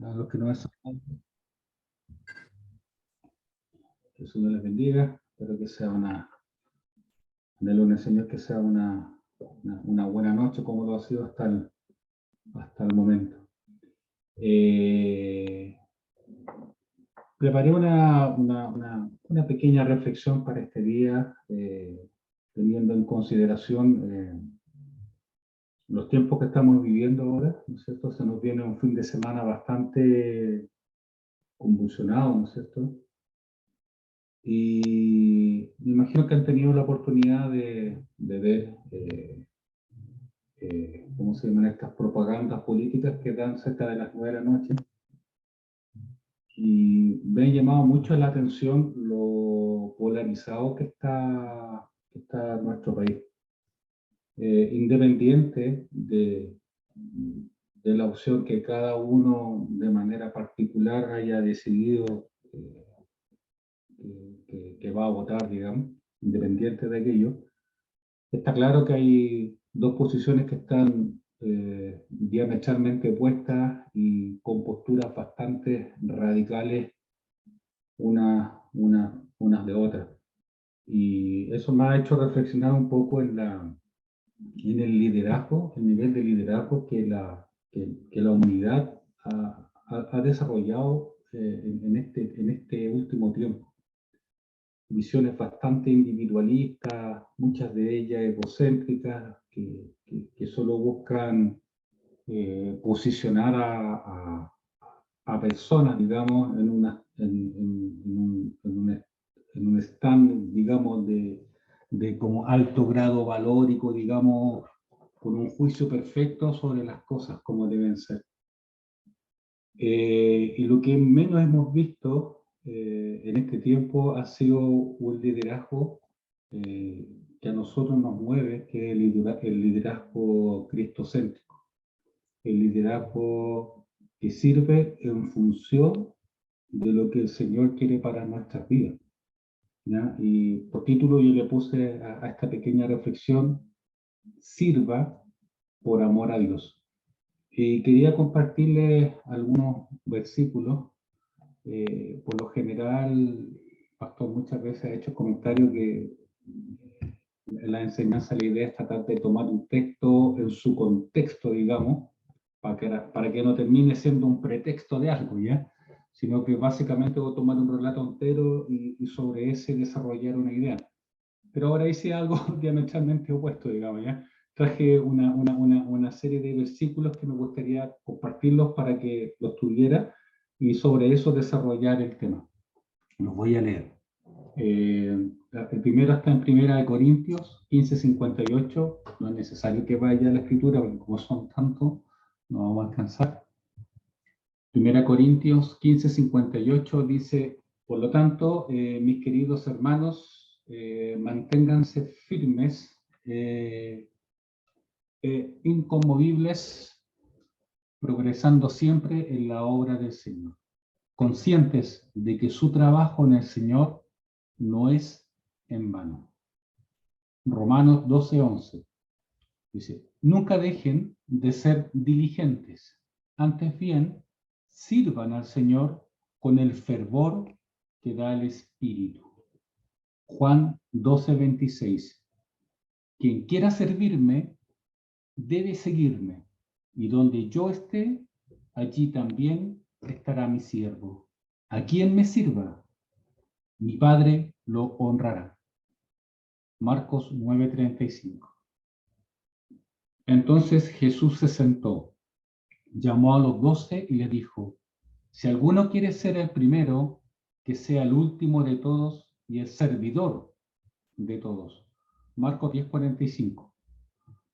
A los que no es, que el Señor les bendiga. Espero que sea de lunes, Señor, que sea una buena noche, como lo ha sido hasta el momento. Preparé una pequeña reflexión para este día, teniendo en consideración los tiempos que estamos viviendo ahora, ¿no es cierto? Se nos viene un fin de semana bastante convulsionado, ¿no es cierto? Y me imagino que han tenido la oportunidad de ver cómo se llaman estas propagandas políticas que dan cerca de las 9 de la noche. Y me ha llamado mucho la atención lo polarizado que está nuestro país. Independiente de la opción que cada uno de manera particular haya decidido que va a votar, digamos, independiente de aquello, está claro que hay dos posiciones que están diametralmente opuestas y con posturas bastante radicales unas de otras. Y eso me ha hecho reflexionar un poco en el liderazgo, el nivel de liderazgo que la humanidad ha desarrollado en este último tiempo. Visiones bastante individualistas, muchas de ellas egocéntricas, que solo buscan posicionar a personas, digamos, en un stand, digamos, de como alto grado valórico, digamos, con un juicio perfecto sobre las cosas como deben ser. Y lo que menos hemos visto en este tiempo ha sido un liderazgo que a nosotros nos mueve, que es el liderazgo cristocéntrico, el liderazgo que sirve en función de lo que el Señor quiere para nuestras vidas, ¿ya? Y por título yo le puse a esta pequeña reflexión: sirva por amor a Dios. Y quería compartirles algunos versículos. Por lo general, el pastor muchas veces ha hecho comentarios que en la enseñanza la idea es tratar de tomar un texto en su contexto, digamos, para que no termine siendo un pretexto de algo, ¿ya? Sino que básicamente voy a tomar un relato entero y sobre ese desarrollar una idea. Pero ahora hice algo diametralmente opuesto, digamos, ¿ya? Traje una serie de versículos que me gustaría compartirlos para que los tuviera y sobre eso desarrollar el tema. Los voy a leer. El primero está en 1 Corintios 15:58. No es necesario que vaya a la escritura, porque como son tantos, no vamos a alcanzar. 1 Corintios 15:58 dice: por lo tanto, mis queridos hermanos, manténganse firmes, inconmovibles, progresando siempre en la obra del Señor, conscientes de que su trabajo en el Señor no es en vano. Romanos 12:11 dice: nunca dejen de ser diligentes, antes bien, sirvan al Señor con el fervor que da el Espíritu. Juan 12:26: quien quiera servirme, debe seguirme, y donde yo esté, allí también estará mi siervo. A quien me sirva, mi Padre lo honrará. Marcos 9:35. Entonces Jesús se sentó, llamó a los 12 y les dijo: si alguno quiere ser el primero, que sea el último de todos y el servidor de todos. Marcos 10:45.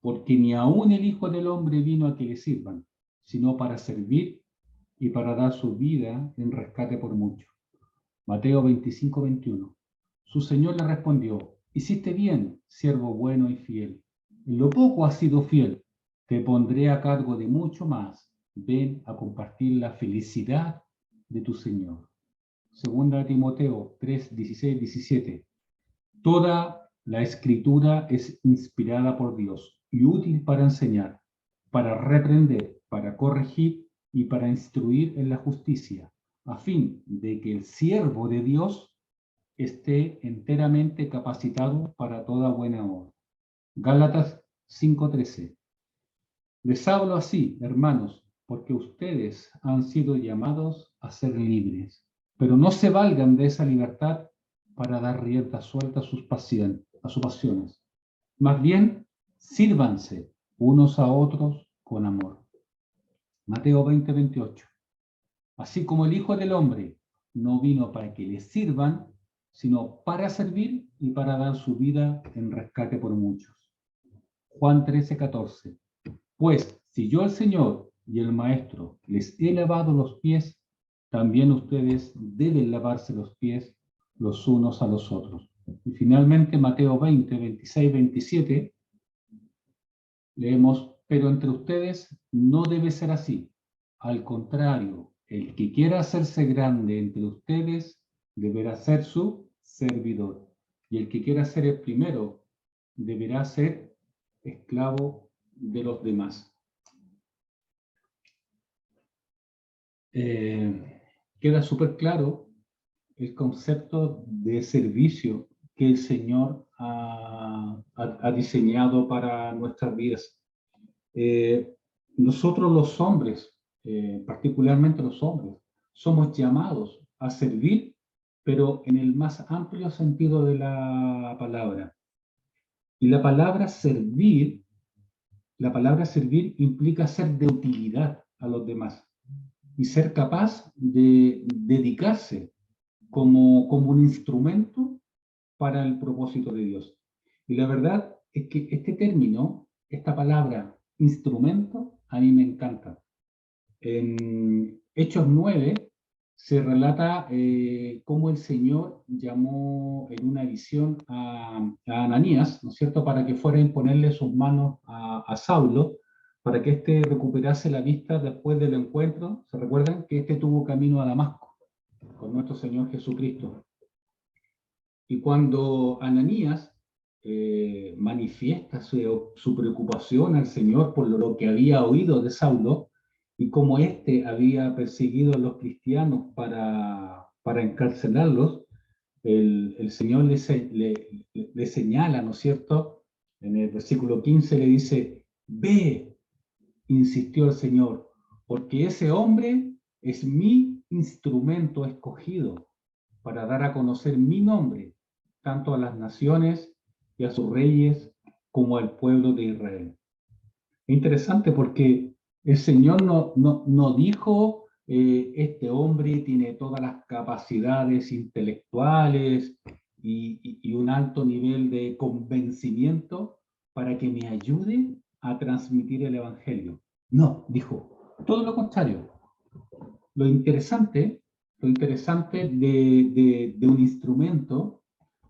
Porque ni aun el Hijo del Hombre vino a que le sirvan, sino para servir y para dar su vida en rescate por muchos. Mateo 25:21. Su Señor le respondió: hiciste bien, siervo bueno y fiel. En lo poco has sido fiel, te pondré a cargo de mucho más. Ven a compartir la felicidad de tu Señor. Segunda Timoteo 3:16-17. Toda la Escritura es inspirada por Dios y útil para enseñar, para reprender, para corregir y para instruir en la justicia, a fin de que el siervo de Dios esté enteramente capacitado para toda buena obra. Gálatas 5:13. Les hablo así, hermanos, porque ustedes han sido llamados a ser libres, pero no se valgan de esa libertad para dar rienda suelta a sus pasiones. Más bien, sírvanse unos a otros con amor. Mateo 20:28. Así como el Hijo del Hombre no vino para que le sirvan, sino para servir y para dar su vida en rescate por muchos. Juan 13:14. Pues si yo el Señor y el Maestro les he lavado los pies, también ustedes deben lavarse los pies los unos a los otros. Y finalmente Mateo 20:26-27, leemos, pero entre ustedes no debe ser así. Al contrario, el que quiera hacerse grande entre ustedes deberá ser su servidor. Y el que quiera ser el primero deberá ser esclavo de los demás. Queda súper claro el concepto de servicio que el Señor ha diseñado para nuestras vidas. Nosotros los hombres, particularmente los hombres, somos llamados a servir, pero en el más amplio sentido de la palabra. Y la palabra servir implica ser de utilidad a los demás y ser capaz de dedicarse como un instrumento para el propósito de Dios. Y la verdad es que este término, esta palabra instrumento, a mí me encanta. En Hechos 9 se relata cómo el Señor llamó en una visión a Ananías, ¿no es cierto?, para que fuera a imponerle sus manos a Saulo, para que éste recuperase la vista después del encuentro. ¿Se recuerdan que éste tuvo camino a Damasco con nuestro Señor Jesucristo? Y cuando Ananías manifiesta su preocupación al Señor por lo que había oído de Saulo y cómo éste había perseguido a los cristianos para encarcelarlos, el Señor le señala, ¿no es cierto? En el versículo 15 le dice, ve, insistió el Señor, porque ese hombre es mi instrumento escogido para dar a conocer mi nombre, tanto a las naciones y a sus reyes como al pueblo de Israel. Es interesante porque el Señor no dijo, este hombre tiene todas las capacidades intelectuales y un alto nivel de convencimiento para que me ayude a transmitir el Evangelio. No, dijo, todo lo contrario. Lo interesante, lo interesante de un instrumento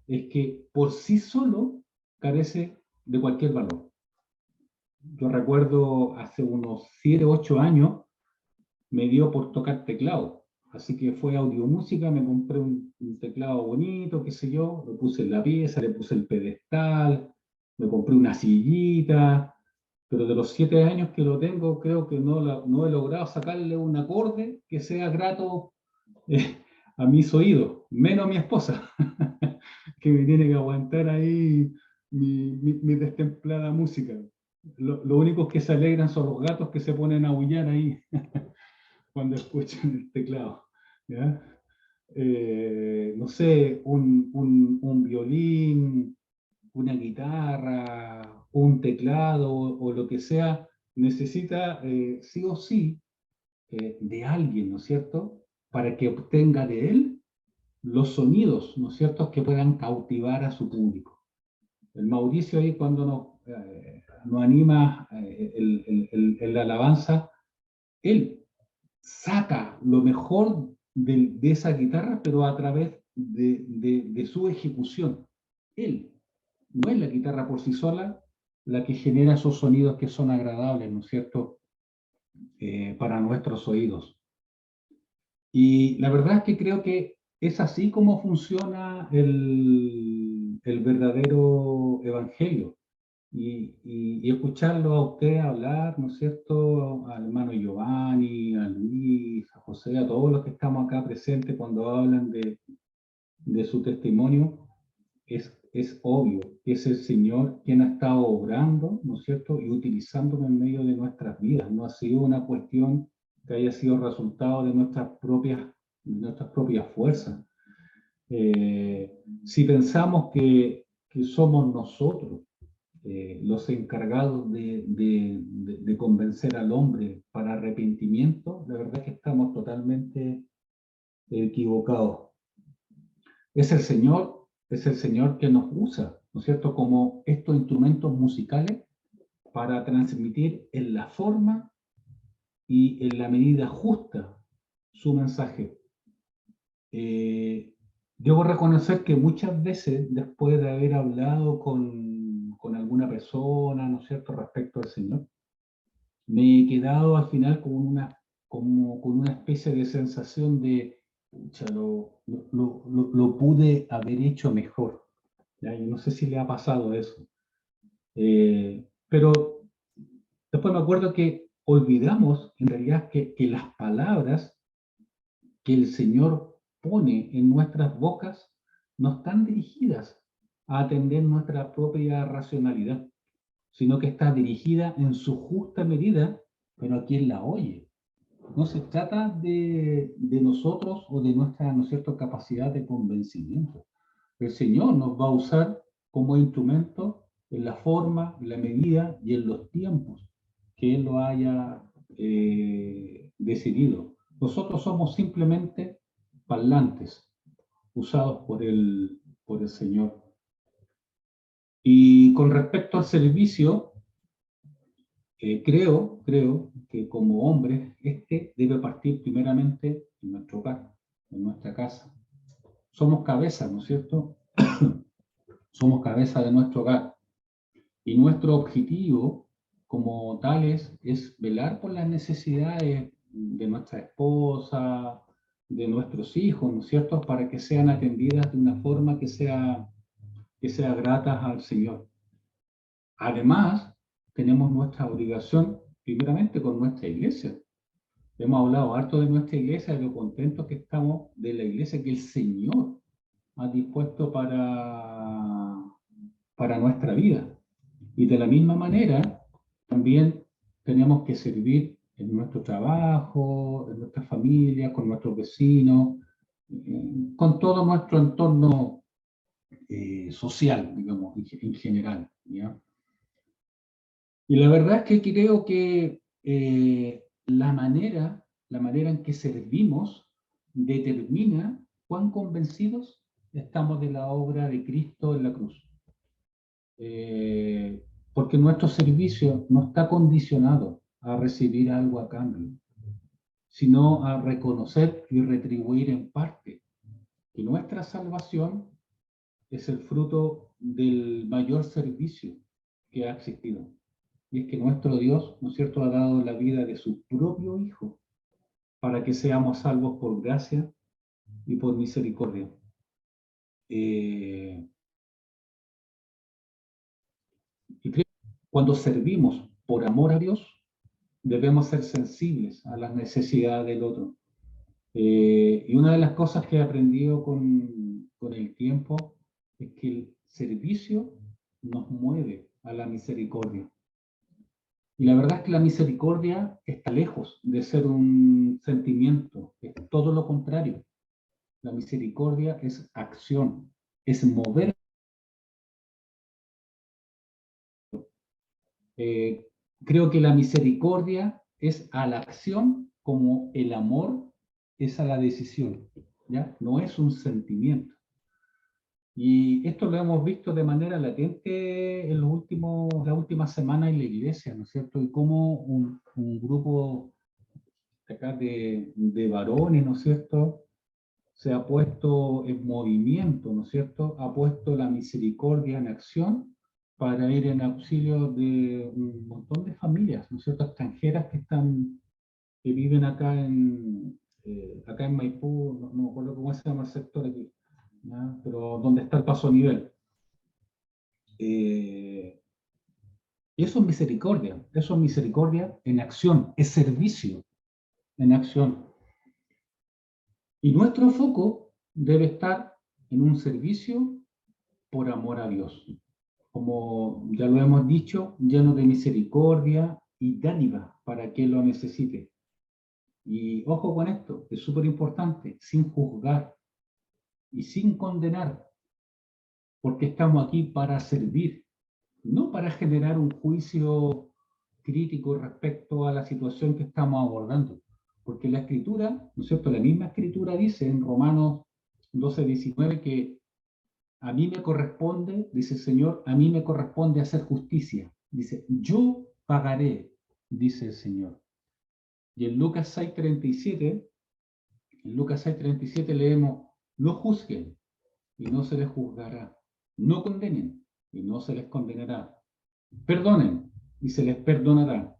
es que por sí solo carece de cualquier valor. Yo recuerdo hace unos 7, 8 años me dio por tocar teclado. Así que fue audiomúsica, me compré un teclado bonito, qué sé yo, lo puse en la pieza, le puse el pedestal, me compré una sillita, pero de los 7 años que lo tengo, creo que no he logrado sacarle un acorde que sea grato a mis oídos, menos a mi esposa, que me tiene que aguantar ahí mi destemplada música. Lo único que se alegran son los gatos que se ponen a aullar ahí cuando escuchan el teclado. ¿Ya? No sé, un violín, una guitarra, un teclado o lo que sea, necesita sí o sí de alguien, ¿no es cierto? Para que obtenga de él los sonidos, ¿no es cierto?, que puedan cautivar a su público. El Mauricio ahí cuando nos anima en la alabanza, él saca lo mejor de esa guitarra, pero a través de su ejecución. Él, no es la guitarra por sí sola la que genera esos sonidos que son agradables, ¿no es cierto?, para nuestros oídos. Y la verdad es que creo que es así como funciona el verdadero evangelio. y escucharlo a usted hablar, ¿no es cierto? Al hermano Giovanni, a Luis, a José, a todos los que estamos acá presentes cuando hablan de su testimonio, es obvio que es el Señor quien ha estado obrando, ¿no es cierto? Y utilizándolo en medio de nuestras vidas. No ha sido una cuestión que haya sido resultado de nuestras propias fuerzas. Si pensamos que somos nosotros los encargados de convencer al hombre para arrepentimiento, la verdad es que estamos totalmente equivocados. Es el Señor que nos usa, ¿no es cierto?, como estos instrumentos musicales para transmitir en la forma y en la medida justa su mensaje. Debo reconocer que muchas veces, después de haber hablado con alguna persona, ¿no es cierto?, respecto al Señor, me he quedado al final como con una especie de sensación de, pucha, lo pude haber hecho mejor. ¿Ya? Y no sé si le ha pasado eso. Pero después me acuerdo que olvidamos en realidad que las palabras que el Señor pone en nuestras bocas no están dirigidas a atender nuestra propia racionalidad, sino que está dirigida en su justa medida, pero a quien la oye. No se trata de nosotros o de nuestra, ¿no es cierto?, capacidad de convencimiento. El Señor nos va a usar como instrumento en la forma, en la medida y en los tiempos que Él lo haya decidido. Nosotros somos simplemente parlantes usados por el Señor. Y con respecto al servicio, creo que como hombres, este debe partir primeramente en nuestro hogar, en nuestra casa. Somos cabeza, ¿no es cierto? Somos cabeza de nuestro hogar. Y nuestro objetivo como tales es velar por las necesidades de nuestra esposa, de nuestros hijos, ¿no es cierto?, para que sean atendidas de una forma que sea grata al Señor. Además, tenemos nuestra obligación, primeramente, con nuestra iglesia. Hemos hablado harto de nuestra iglesia, de lo contentos que estamos de la iglesia que el Señor ha dispuesto para nuestra vida. Y de la misma manera, también tenemos que servir en nuestro trabajo, en nuestra familia, con nuestros vecinos, con todo nuestro entorno social, digamos, en general, ¿ya? Y la verdad es que creo que la manera en que servimos determina cuán convencidos estamos de la obra de Cristo en la cruz. Porque nuestro servicio no está condicionado a recibir algo a cambio, sino a reconocer y retribuir en parte que nuestra salvación es el fruto del mayor servicio que ha existido. Y es que nuestro Dios, ¿no es cierto?, ha dado la vida de su propio Hijo para que seamos salvos por gracia y por misericordia. Y cuando servimos por amor a Dios, debemos ser sensibles a las necesidades del otro. Y una de las cosas que he aprendido con el tiempo es que el servicio nos mueve a la misericordia. Y la verdad es que la misericordia está lejos de ser un sentimiento, es todo lo contrario. La misericordia es acción, es mover. Creo que la misericordia es a la acción como el amor es a la decisión, ¿ya? No es un sentimiento. Y esto lo hemos visto de manera latente en las últimas semanas en la iglesia, ¿no es cierto? Y cómo un grupo acá de varones, ¿no es cierto?, se ha puesto en movimiento, ¿no es cierto?, ha puesto la misericordia en acción para ir en auxilio de un montón de familias, ¿no es cierto?, extranjeras que viven acá en Maipú, no me acuerdo cómo se llama el sector aquí, ¿ya?, pero donde está el paso a nivel. eso es misericordia en acción, es servicio en acción. Y nuestro foco debe estar en un servicio por amor a Dios. Como ya lo hemos dicho, lleno de misericordia y dádiva para aquel lo necesite. Y ojo con esto, es súper importante, sin juzgar y sin condenar, porque estamos aquí para servir, no para generar un juicio crítico respecto a la situación que estamos abordando. Porque la escritura, ¿no es cierto? La misma escritura dice en Romanos 12:19 que a mí me corresponde, dice el Señor, a mí me corresponde hacer justicia. Dice, yo pagaré, dice el Señor. Y en Lucas 6:37 leemos, no juzguen y no se les juzgará. No condenen y no se les condenará. Perdonen y se les perdonará.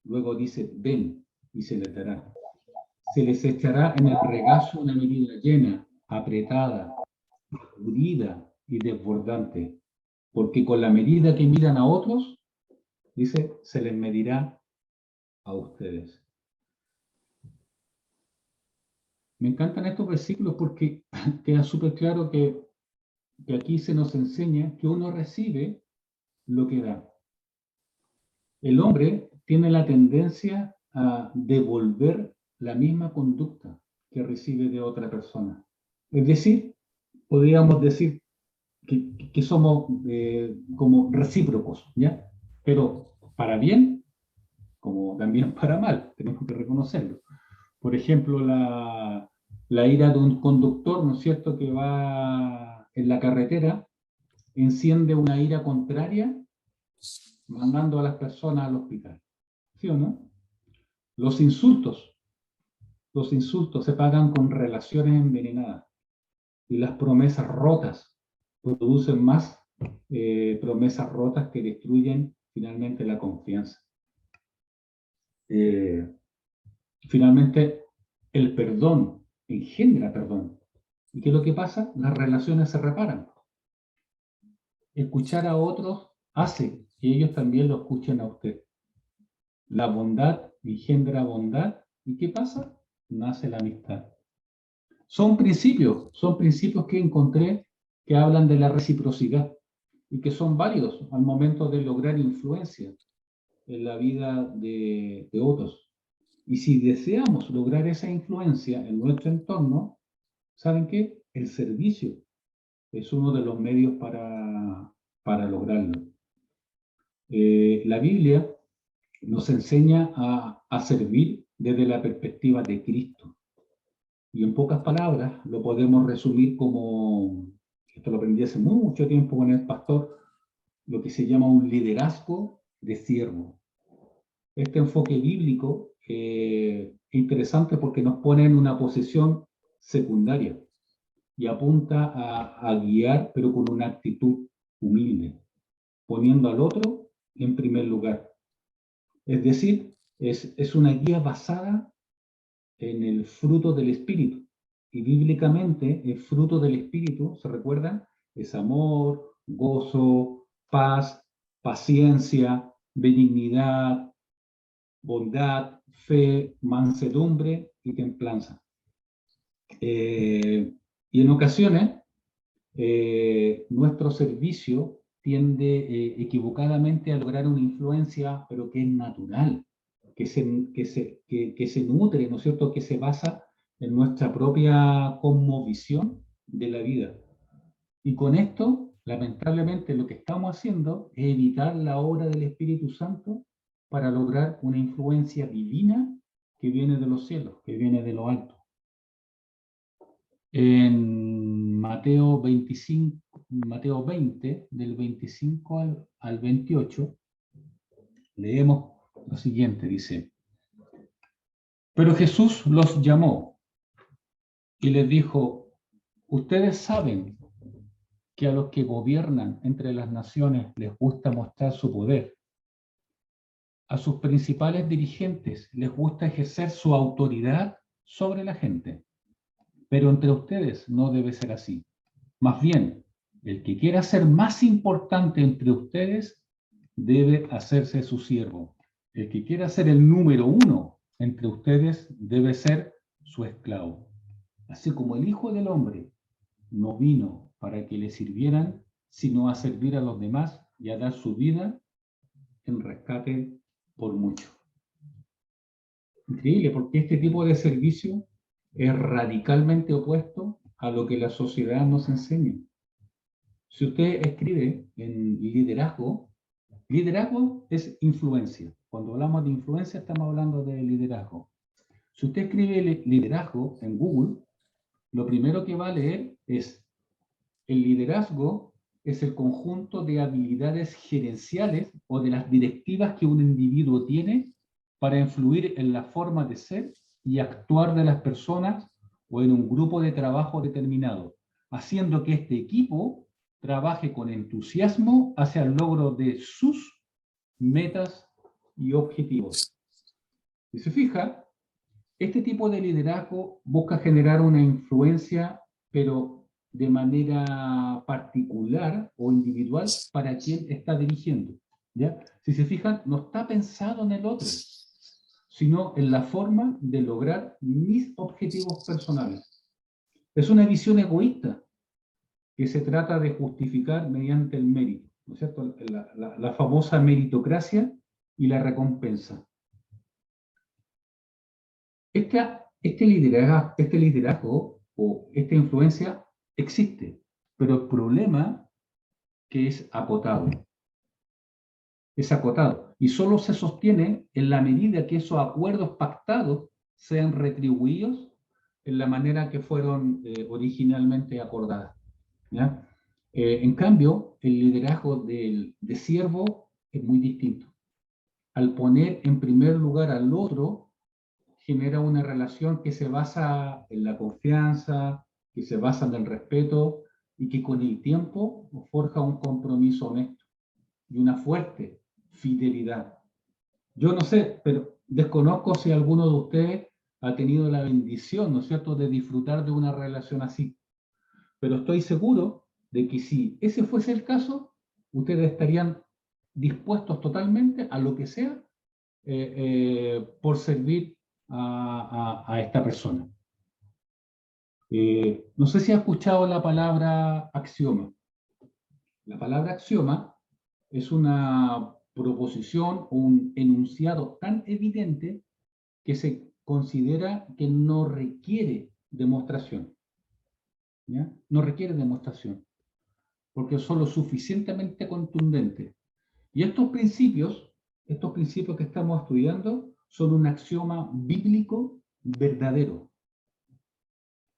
Luego dice, ven y se les dará. Se les echará en el regazo una medida llena, apretada, sacudida y desbordante. Porque con la medida que midan a otros, dice, se les medirá a ustedes. Me encantan estos versículos porque queda súper claro que aquí se nos enseña que uno recibe lo que da. El hombre tiene la tendencia a devolver la misma conducta que recibe de otra persona. Es decir, podríamos decir que somos como recíprocos, ¿ya? Pero para bien, como también para mal, tenemos que reconocerlo. Por ejemplo, la ira de un conductor, ¿no es cierto?, que va en la carretera, enciende una ira contraria, mandando a las personas al hospital. ¿Sí o no? Los insultos se pagan con relaciones envenenadas y las promesas rotas producen más promesas rotas que destruyen finalmente la confianza. Finalmente, el perdón engendra perdón. ¿Y qué es lo que pasa? Las relaciones se reparan. Escuchar a otros hace que ellos también lo escuchen a usted. La bondad engendra bondad. ¿Y qué pasa? Nace la amistad. Son principios que encontré que hablan de la reciprocidad y que son válidos al momento de lograr influencia en la vida de otros. Y si deseamos lograr esa influencia en nuestro entorno, ¿saben qué? El servicio es uno de los medios para lograrlo. La Biblia nos enseña a servir desde la perspectiva de Cristo. Y en pocas palabras lo podemos resumir como, esto lo aprendí hace mucho tiempo con el pastor, lo que se llama un liderazgo de siervo. Este enfoque bíblico es interesante porque nos pone en una posición secundaria y apunta a guiar, pero con una actitud humilde, poniendo al otro en primer lugar. Es decir, es una guía basada en el fruto del Espíritu. Y bíblicamente el fruto del Espíritu, ¿se recuerdan? Es amor, gozo, paz, paciencia, benignidad, bondad, fe, mansedumbre y templanza. Y en ocasiones nuestro servicio tiende equivocadamente a lograr una influencia, pero que es natural, que se nutre, ¿no es cierto?, que se basa en nuestra propia cosmovisión de la vida. Y con esto, lamentablemente, lo que estamos haciendo es evitar la obra del Espíritu Santo para lograr una influencia divina que viene de los cielos, que viene de lo alto. En Mateo 20, del 25 al 28, leemos lo siguiente, dice: Pero Jesús los llamó y les dijo, ustedes saben que a los que gobiernan entre las naciones les gusta mostrar su poder. A sus principales dirigentes les gusta ejercer su autoridad sobre la gente. Pero entre ustedes no debe ser así. Más bien, el que quiera ser más importante entre ustedes debe hacerse su siervo. El que quiera ser el número uno entre ustedes debe ser su esclavo. Así como el Hijo del Hombre no vino para que le sirvieran, sino a servir a los demás y a dar su vida en rescate por mucho. Increíble, porque este tipo de servicio es radicalmente opuesto a lo que la sociedad nos enseña. Si usted escribe en liderazgo, liderazgo es influencia. Cuando hablamos de influencia estamos hablando de liderazgo. Si usted escribe liderazgo en Google, lo primero que va a leer es: el liderazgo es el conjunto de habilidades gerenciales o de las directivas que un individuo tiene para influir en la forma de ser y actuar de las personas o en un grupo de trabajo determinado, haciendo que este equipo trabaje con entusiasmo hacia el logro de sus metas y objetivos. Si se fija, este tipo de liderazgo busca generar una influencia, pero de manera particular o individual para quien está dirigiendo. ¿Ya? Si se fijan, no está pensado en el otro, sino en la forma de lograr mis objetivos personales. Es una visión egoísta que se trata de justificar mediante el mérito, ¿no es cierto? La famosa meritocracia y la recompensa. Este liderazgo o esta influencia existe, pero el problema que es acotado. Es acotado y solo se sostiene en la medida que esos acuerdos pactados sean retribuidos en la manera que fueron originalmente acordadas. ¿Ya? En cambio, el liderazgo de siervo es muy distinto. Al poner en primer lugar al otro, genera una relación que se basa en la confianza, que se basa en el respeto y que con el tiempo forja un compromiso honesto y una fuerte fidelidad. Yo no sé, pero desconozco si alguno de ustedes ha tenido la bendición, ¿no es cierto?, de disfrutar de una relación así. Pero estoy seguro de que si ese fuese el caso, ustedes estarían dispuestos totalmente a lo que sea por servir a esta persona. No sé si ha escuchado la palabra axioma. La palabra axioma es una proposición o un enunciado tan evidente que se considera que no requiere demostración. ¿Ya? No requiere demostración, porque son lo suficientemente contundentes. Y estos principios que estamos estudiando, son un axioma bíblico verdadero.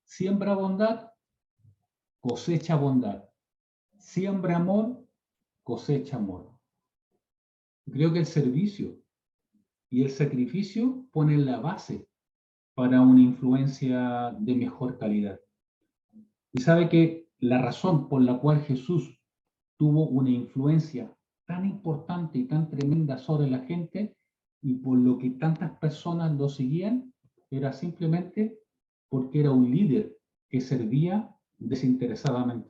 Siembra bondad, cosecha bondad. Siembra amor, cosecha amor. Creo que el servicio y el sacrificio ponen la base para una influencia de mejor calidad. Y sabe que la razón por la cual Jesús tuvo una influencia tan importante y tan tremenda sobre la gente y por lo que tantas personas lo seguían, era simplemente porque era un líder que servía desinteresadamente.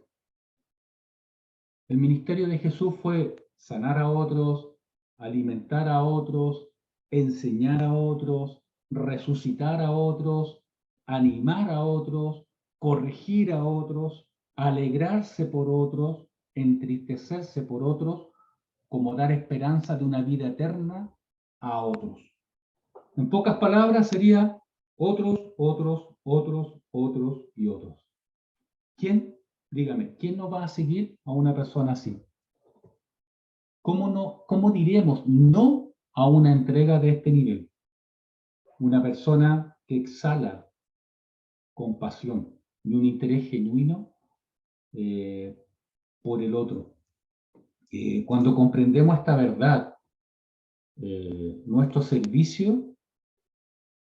El ministerio de Jesús fue sanar a otros, alimentar a otros, enseñar a otros, resucitar a otros, animar a otros, corregir a otros, alegrarse por otros, entristecerse por otros, como dar esperanza de una vida eterna a otros. En pocas palabras sería otros, otros, otros, otros y otros. ¿Quién, dígame, quién no va a seguir a una persona así? ¿Cómo diríamos no a una entrega de este nivel? Una persona que exhala compasión y un interés genuino por el otro. Cuando comprendemos esta verdad, nuestro servicio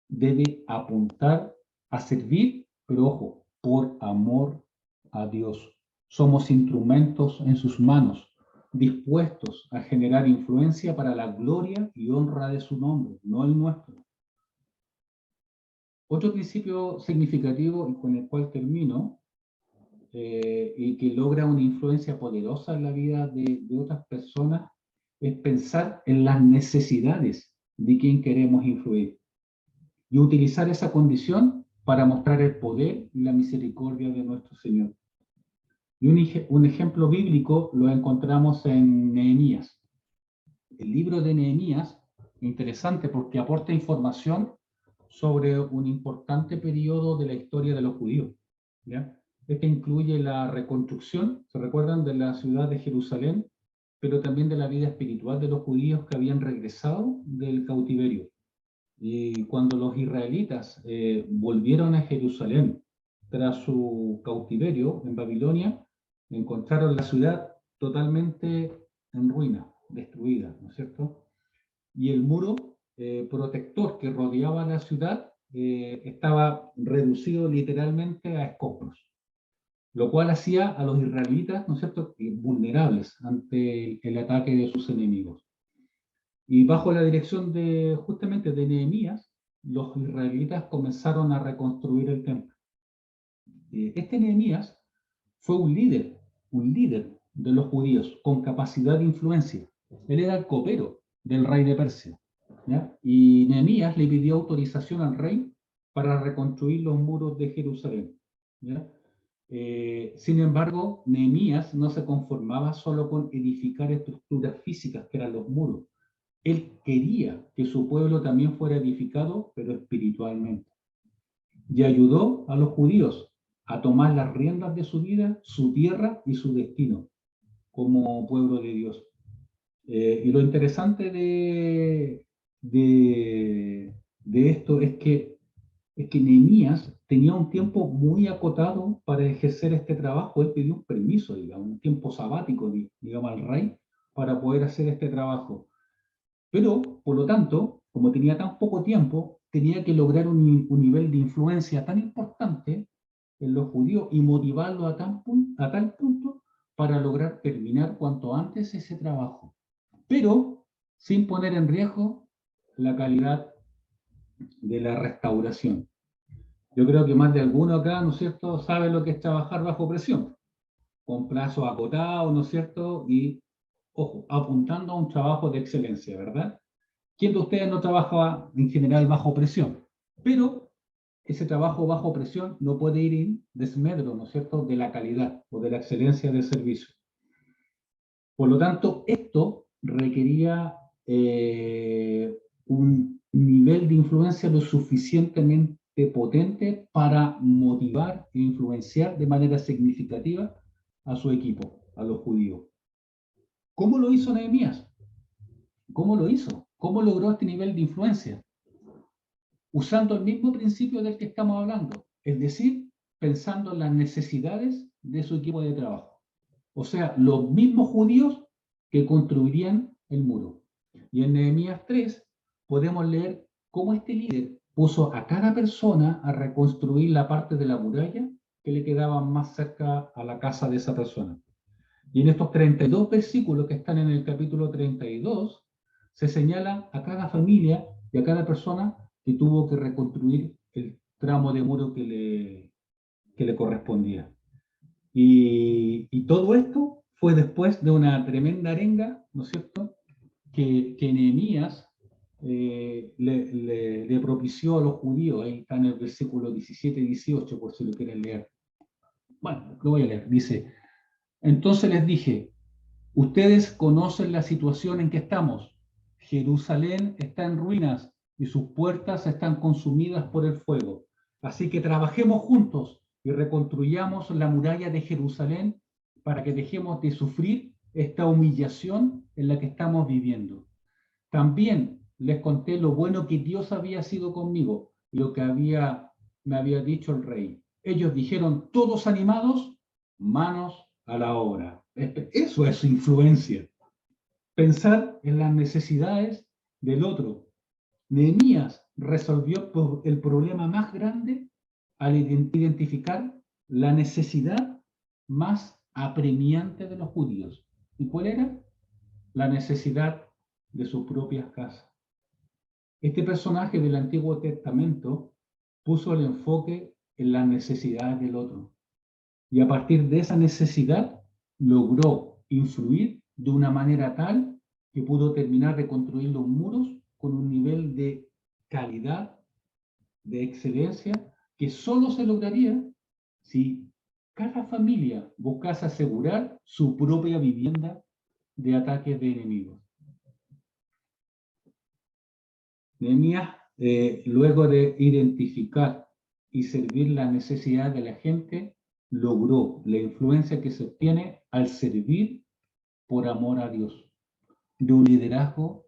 debe apuntar a servir, pero ojo, por amor a Dios. Somos instrumentos en sus manos, dispuestos a generar influencia para la gloria y honra de su nombre, no el nuestro. Otro principio significativo y con el cual termino, y que logra una influencia poderosa en la vida de otras personas, es pensar en las necesidades de quien queremos influir y utilizar esa condición para mostrar el poder y la misericordia de nuestro Señor. Y un ejemplo bíblico lo encontramos en Nehemías. El libro de Nehemías, interesante porque aporta información sobre un importante periodo de la historia de los judíos, ¿ya? Este incluye la reconstrucción, ¿se recuerdan?, de la ciudad de Jerusalén, pero también de la vida espiritual de los judíos que habían regresado del cautiverio. Y cuando los israelitas volvieron a Jerusalén tras su cautiverio en Babilonia, encontraron la ciudad totalmente en ruina, destruida, ¿no es cierto? Y el muro protector que rodeaba la ciudad estaba reducido literalmente a escombros, lo cual hacía a los israelitas, ¿no es cierto?, vulnerables ante el ataque de sus enemigos. Y bajo la dirección de justamente de Nehemías, los israelitas comenzaron a reconstruir el templo. Este Nehemías fue un líder de los judíos con capacidad de influencia. Él era el copero del rey de Persia, ¿ya? Y Nehemías le pidió autorización al rey para reconstruir los muros de Jerusalén, ¿ya? Sin embargo, Nehemías no se conformaba solo con edificar estructuras físicas, que eran los muros. Él quería que su pueblo también fuera edificado, pero espiritualmente. Y ayudó a los judíos a tomar las riendas de su vida, su tierra y su destino como pueblo de Dios. Y lo interesante de esto es que Nehemías tenía un tiempo muy acotado para ejercer este trabajo. Él pidió un permiso, digamos, un tiempo sabático, digamos, al rey para poder hacer este trabajo. Pero, por lo tanto, como tenía tan poco tiempo, tenía que lograr un nivel de influencia tan importante en los judíos y motivarlo a tal punto para lograr terminar cuanto antes ese trabajo, pero sin poner en riesgo la calidad de la restauración. Yo creo que más de alguno acá, ¿no es cierto?, sabe lo que es trabajar bajo presión, con plazos acotados, ¿no es cierto?, y, ojo, apuntando a un trabajo de excelencia, ¿verdad? ¿Quién de ustedes no trabaja en general bajo presión? Pero ese trabajo bajo presión no puede ir en desmedro, ¿no es cierto?, de la calidad o de la excelencia del servicio. Por lo tanto, esto requería un nivel de influencia lo suficientemente potente para motivar e influenciar de manera significativa a su equipo, a los judíos. ¿Cómo lo hizo Nehemías? ¿Cómo lo hizo? ¿Cómo logró este nivel de influencia? Usando el mismo principio del que estamos hablando, es decir, pensando en las necesidades de su equipo de trabajo. O sea, los mismos judíos que construirían el muro. Y en Nehemías 3 podemos leer cómo este líder puso a cada persona a reconstruir la parte de la muralla que le quedaba más cerca a la casa de esa persona. Y en estos 32 versículos que están en el capítulo 32, se señala a cada familia y a cada persona que tuvo que reconstruir el tramo de muro que le correspondía. Y todo esto fue después de una tremenda arenga, ¿no es cierto?, que Nehemías le propició a los judíos. Ahí está en el versículo 17 y 18, por si lo quieren leer. Bueno, lo voy a leer. Dice: entonces les dije, ustedes conocen la situación en que estamos. Jerusalén está en ruinas y sus puertas están consumidas por el fuego. Así que trabajemos juntos y reconstruyamos la muralla de Jerusalén para que dejemos de sufrir esta humillación en la que estamos viviendo. También les conté lo bueno que Dios había sido conmigo y lo que me había dicho el rey. Ellos dijeron, todos animados, manos a la obra. Eso es influencia. Pensar en las necesidades del otro. Nehemías resolvió el problema más grande al identificar la necesidad más apremiante de los judíos. ¿Y cuál era? La necesidad de sus propias casas. Este personaje del Antiguo Testamento puso el enfoque en las necesidades del otro. Y a partir de esa necesidad logró influir de una manera tal que pudo terminar de construir los muros con un nivel de calidad, de excelencia, que solo se lograría si cada familia buscase asegurar su propia vivienda de ataques de enemigos. Nehemías, luego de identificar y servir la necesidad de la gente, logró la influencia que se obtiene al servir por amor a Dios, de un liderazgo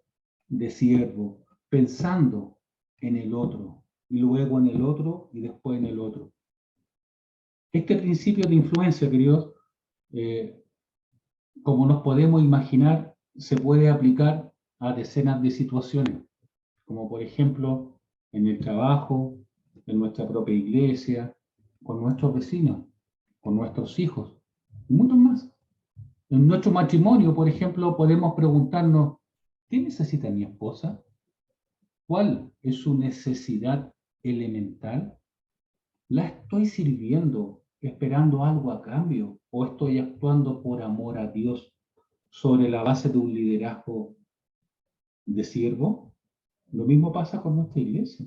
de siervo, pensando en el otro, y luego en el otro, y después en el otro. Este principio de influencia, queridos, como nos podemos imaginar, se puede aplicar a decenas de situaciones, como por ejemplo en el trabajo, en nuestra propia iglesia, con nuestros vecinos, con nuestros hijos, y muchos más. En nuestro matrimonio, por ejemplo, podemos preguntarnos, ¿qué necesita mi esposa? ¿Cuál es su necesidad elemental? ¿La estoy sirviendo esperando algo a cambio o estoy actuando por amor a Dios sobre la base de un liderazgo de siervo? Lo mismo pasa con nuestra iglesia.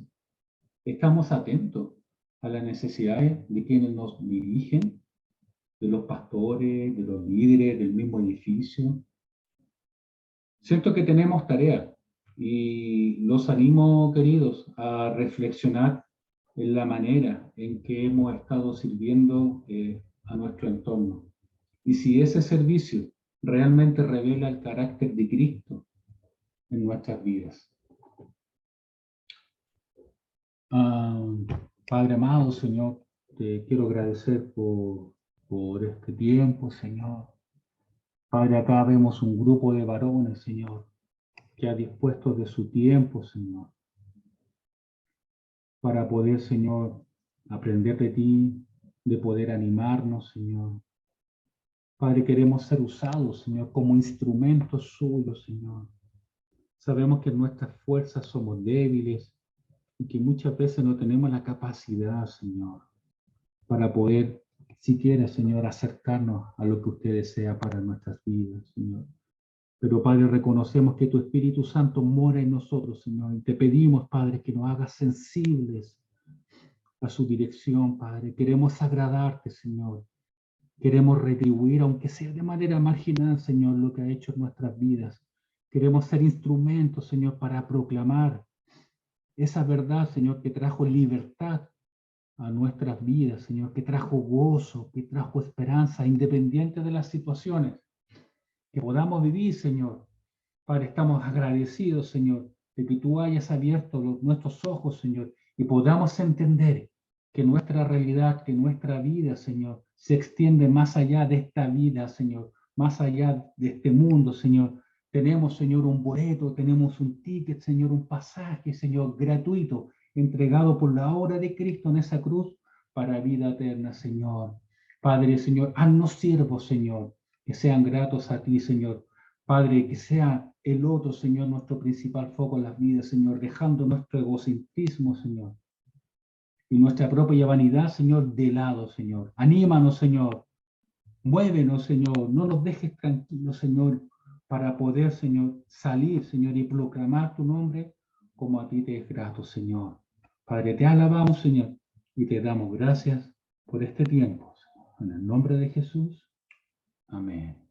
Estamos atentos a las necesidades de quienes nos dirigen, de los pastores, de los líderes del mismo edificio. Siento que tenemos tarea y los animo, queridos, a reflexionar en la manera en que hemos estado sirviendo a nuestro entorno. Y si ese servicio realmente revela el carácter de Cristo en nuestras vidas. Padre amado, Señor, te quiero agradecer por este tiempo, Señor. Padre, acá vemos un grupo de varones, Señor, que ha dispuesto de su tiempo, Señor, para poder, Señor, aprender de ti, de poder animarnos, Señor. Padre, queremos ser usados, Señor, como instrumentos suyos, Señor. Sabemos que en nuestras fuerzas somos débiles y que muchas veces no tenemos la capacidad, Señor, para poder siquiera, Señor, acercarnos a lo que usted desea para nuestras vidas, Señor. Pero, Padre, reconocemos que tu Espíritu Santo mora en nosotros, Señor, y te pedimos, Padre, que nos hagas sensibles a su dirección, Padre. Queremos agradarte, Señor. Queremos retribuir, aunque sea de manera marginal, Señor, lo que ha hecho en nuestras vidas. Queremos ser instrumentos, Señor, para proclamar esa verdad, Señor, que trajo libertad a nuestras vidas, Señor, que trajo gozo, que trajo esperanza, independiente de las situaciones que podamos vivir, Señor. Padre, estamos agradecidos, Señor, de que tú hayas abierto nuestros ojos, Señor, y podamos entender que nuestra realidad, que nuestra vida, Señor, se extiende más allá de esta vida, Señor, más allá de este mundo, Señor. Tenemos, Señor, un boleto, tenemos un ticket, Señor, un pasaje, Señor, gratuito, entregado por la obra de Cristo en esa cruz para vida eterna, Señor. Padre, Señor, haznos siervos, Señor, que sean gratos a ti, Señor. Padre, que sea el otro, Señor, nuestro principal foco en las vidas, Señor, dejando nuestro egocentrismo, Señor, y nuestra propia vanidad, Señor, de lado, Señor. Anímanos, Señor. Muévenos, Señor. No nos dejes tranquilos, Señor, para poder, Señor, salir, Señor, y proclamar tu nombre como a ti te es grato, Señor. Padre, te alabamos, Señor, y te damos gracias por este tiempo. En el nombre de Jesús. Amén.